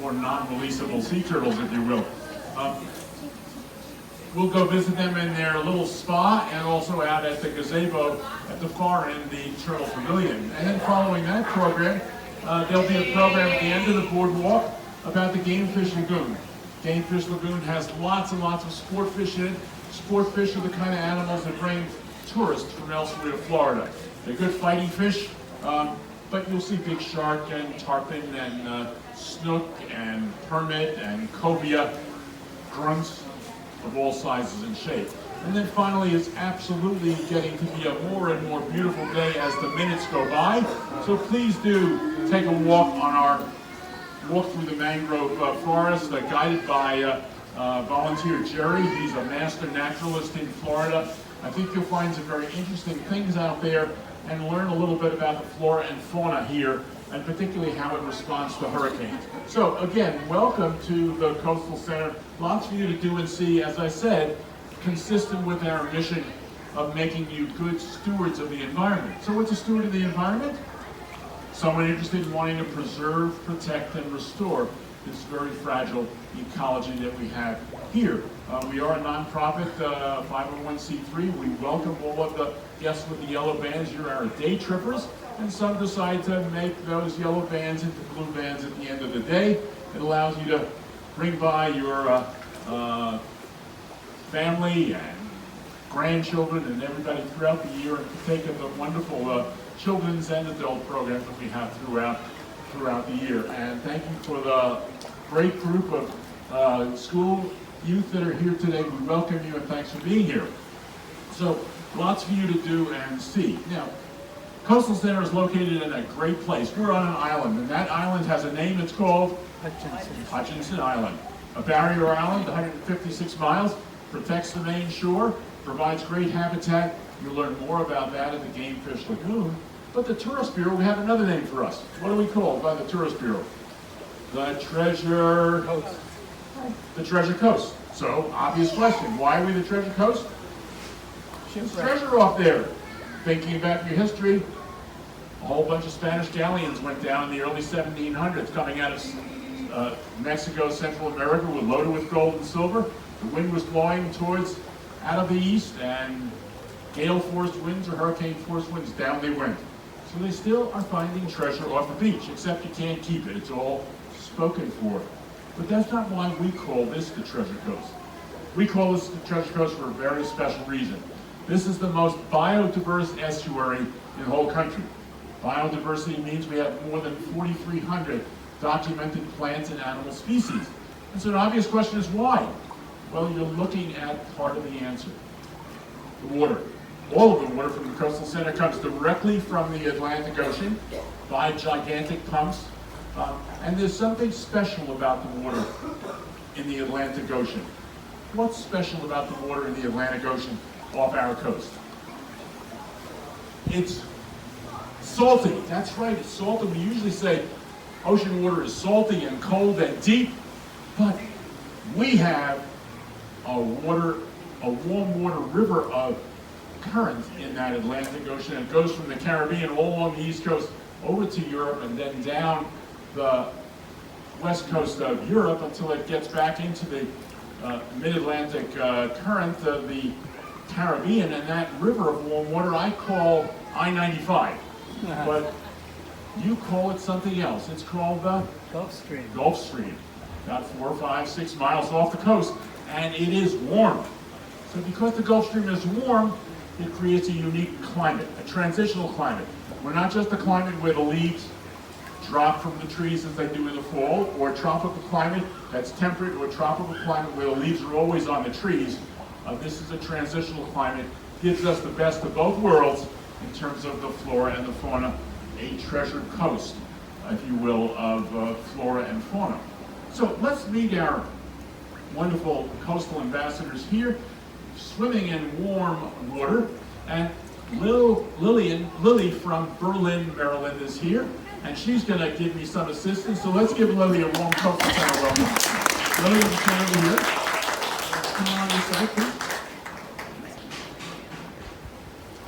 more non-releasable sea turtles, if you will. We'll go visit them in their little spa and also out at the gazebo at the far end, the Turtle Pavilion. And then following that program, there'll be a program at the end of the boardwalk about the Game Fish Lagoon. Game Fish Lagoon has lots and lots of sport fish in it. Sport fish are the kind of animals that bring tourists from elsewhere to Florida. They're good fighting fish, but you'll see big shark and tarpon and snook and permit and cobia, grunts of all sizes and shapes. And then finally, it's absolutely getting to be a more and more beautiful day as the minutes go by. So please do take a walk on our walk through the mangrove forest, guided by volunteer Jerry. He's a master naturalist in Florida. I think you'll find some very interesting things out there and learn a little bit about the flora and fauna here, and particularly how it responds to hurricanes. So again, welcome to the Coastal Center. Lots for you to do and see, as I said, consistent with our mission of making you good stewards of the environment. So what's a steward of the environment? Someone interested in wanting to preserve, protect, and restore this very fragile ecology that we have here. We are a nonprofit 501c3. We welcome all of the guests with the yellow bands. You're our day trippers, and some decide to make those yellow bands into blue bands at the end of the day. It allows you to bring by your family and grandchildren and everybody throughout the year and partake of the wonderful children's and adult programs that we have throughout the year. And thank you for the great group of school youth that are here today. We welcome you and thanks for being here. So lots for you to do and see. Now, Coastal Center is located in a great place. We're on an island, and that island has a name. It's called Hutchinson Island. A barrier island, 156 miles, protects the main shore, provides great habitat. You'll learn more about that at the Game Fish Lagoon. But the Tourist Bureau, we have another name for us. What are we called by the Tourist Bureau? The Treasure Coast. The Treasure Coast. So, obvious question, why are we the Treasure Coast? There's treasure off there. Thinking about your history, a whole bunch of Spanish galleons went down in the early 1700s coming out of Mexico, Central America, were loaded with gold and silver. The wind was blowing towards out of the east, and gale force winds or hurricane force winds, down they went. So they still are finding treasure off the beach, except you can't keep it. It's all spoken for. But that's not why we call this the Treasure Coast. We call this the Treasure Coast for a very special reason. This is the most biodiverse estuary in the whole country. Biodiversity means we have more than 4,300 documented plants and animal species. And so an obvious question is why? Well, you're looking at part of the answer. The water. All of the water from the Coastal Center comes directly from the Atlantic Ocean by gigantic pumps. And there's something special about the water in the Atlantic Ocean. What's special about the water in the Atlantic Ocean off our coast? It's salty. That's right, it's salty. We usually say ocean water is salty and cold and deep, but we have a warm water river of current in that Atlantic Ocean. It goes from the Caribbean all along the East Coast over to Europe and then down the west coast of Europe until it gets back into the mid-Atlantic current of the Caribbean. And that river of warm water I call I-95, but you call it something else. It's called the Gulf Stream. Gulf Stream, about 4, 5, 6 miles off the coast, and it is warm. So because the Gulf Stream is warm, it creates a unique climate, a transitional climate. We're not just a climate where the leaves drop from the trees as they do in the fall, or a tropical climate that's temperate, or a tropical climate where the leaves are always on the trees. This is a transitional climate, gives us the best of both worlds in terms of the flora and the fauna, a treasured coast, if you will, of flora and fauna. So let's meet our wonderful coastal ambassadors here, swimming in warm water. And Lily from Berlin, Maryland is here, and she's going to give me some assistance. So let's give Lily a warm Coastal Center welcome. Lily, you can over here. Come on this side, please.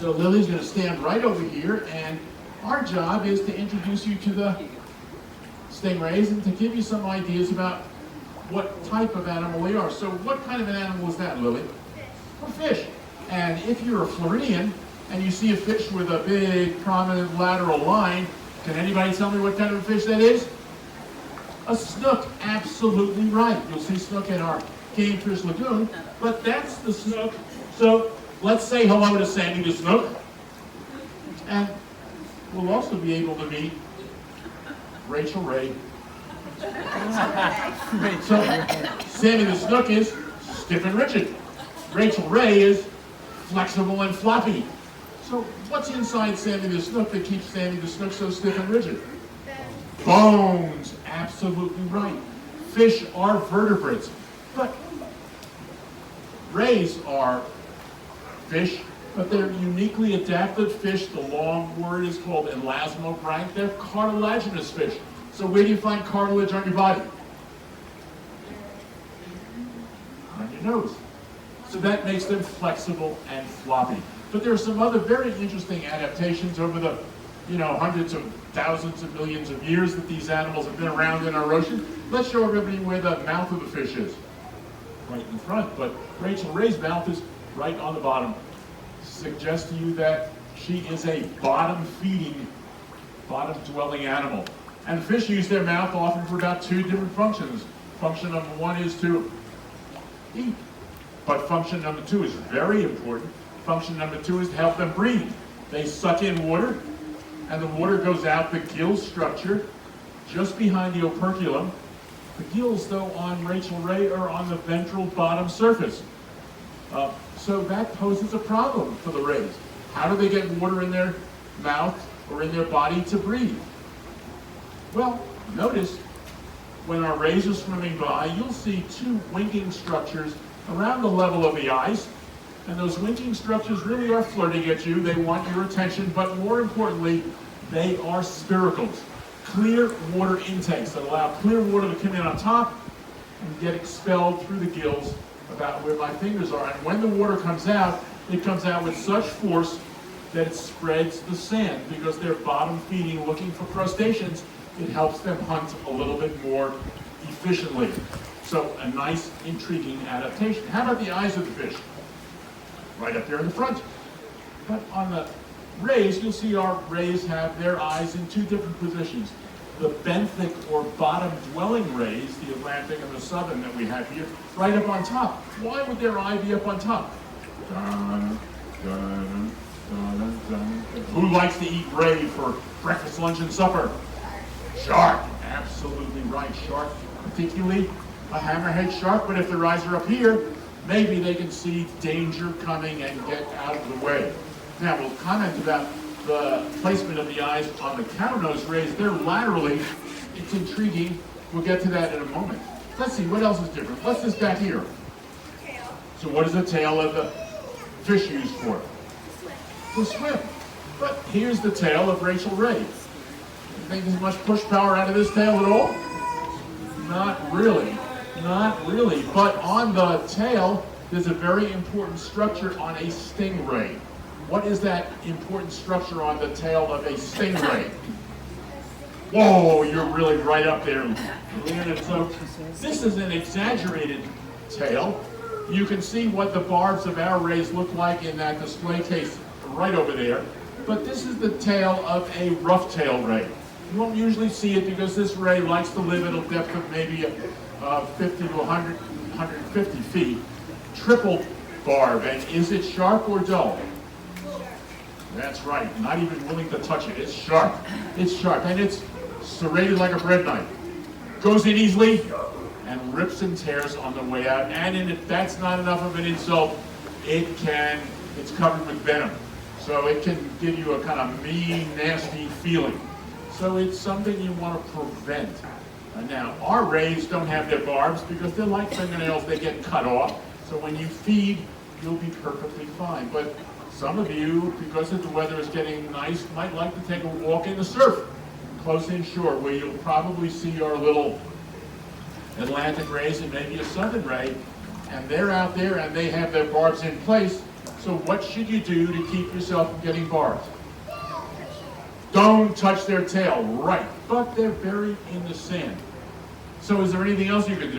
So Lily's going to stand right over here, and our job is to introduce you to the stingrays and to give you some ideas about what type of animal they are. So what kind of an animal is that, Lily? A fish. And if you're a Floridian and you see a fish with a big prominent lateral line, can anybody tell me what kind of a fish that is? A snook, absolutely right. You'll see snook in our Game Fish Lagoon, but that's the snook. So let's say hello to Sandy the snook. And we'll also be able to meet Rachel Ray. So Sandy the snook is stiff and rigid. Rachel Ray is flexible and floppy. So what's inside Sandy the snook that keeps Sandy the snook so stiff and rigid? Bones, absolutely right. Fish are vertebrates, but rays are fish, but they're uniquely adapted fish. The long word is called elasmobranch. They're cartilaginous fish. So where do you find cartilage on your body? On your nose. So that makes them flexible and floppy. But there are some other very interesting adaptations over the hundreds of thousands of millions of years that these animals have been around in our ocean. Let's show everybody where the mouth of the fish is. Right in front, but Rachel Ray's mouth is right on the bottom. Suggests to you that she is a bottom-feeding, bottom-dwelling animal. And fish use their mouth often for about two different functions. Function number one is to eat, but function number two is very important. Function number two is to help them breathe. They suck in water, and the water goes out the gill structure just behind the operculum. The gills, though, on Rachel Ray are on the ventral bottom surface. So that poses a problem for the rays. How do they get water in their mouth or in their body to breathe? Well, notice when our rays are swimming by, you'll see two winking structures around the level of the eyes. And those winking structures really are flirting at you. They want your attention, but more importantly, they are spiracles. Clear water intakes that allow clear water to come in on top and get expelled through the gills about where my fingers are. And when the water comes out, it comes out with such force that it spreads the sand. Because they're bottom feeding, looking for crustaceans, it helps them hunt a little bit more efficiently. So a nice, intriguing adaptation. How about the eyes of the fish? Right up there in the front. But on the rays, you'll see our rays have their eyes in two different positions. The benthic or bottom-dwelling rays, the Atlantic and the Southern that we have here, right up on top. Why would their eye be up on top? Dun, dun, dun, dun. Who likes to eat ray for breakfast, lunch, and supper? Shark, absolutely right. Shark, particularly a hammerhead shark, but if their eyes are up here, maybe they can see danger coming and get out of the way. Now, we'll comment about the placement of the eyes on the cownose rays. They're laterally. It's intriguing. We'll get to that in a moment. Let's see, what else is different? What's this back here? Tail. So what is the tail of the fish used for? To swim. But here's the tail of Rachel Ray. You think there's much push power out of this tail at all? Not really. Not really. But on the tail, there's a very important structure on a stingray. What is that important structure on the tail of a stingray? Whoa, you're really right up there. So this is an exaggerated tail. You can see what the barbs of our rays look like in that display case right over there. But this is the tail of a rough-tailed ray. You won't usually see it because this ray likes to live at a depth of maybe 50 to 100, 150 feet. Triple barb. And is it sharp or dull? That's right. Not even willing to touch it. It's sharp. It's sharp. And it's serrated like a bread knife. Goes in easily and rips and tears on the way out. And if that's not enough of an insult, it's covered with venom. So it can give you a kind of mean, nasty feeling. So it's something you want to prevent. Now, our rays don't have their barbs because they're like fingernails. They get cut off. So when you feed, you'll be perfectly fine. But some of you, because the weather is getting nice, might like to take a walk in the surf, close inshore, where you'll probably see our little Atlantic rays and maybe a Southern ray. And they're out there and they have their barbs in place. So what should you do to keep yourself from getting barbed? Don't touch their tail, right. But they're buried in the sand. So is there anything else you could do?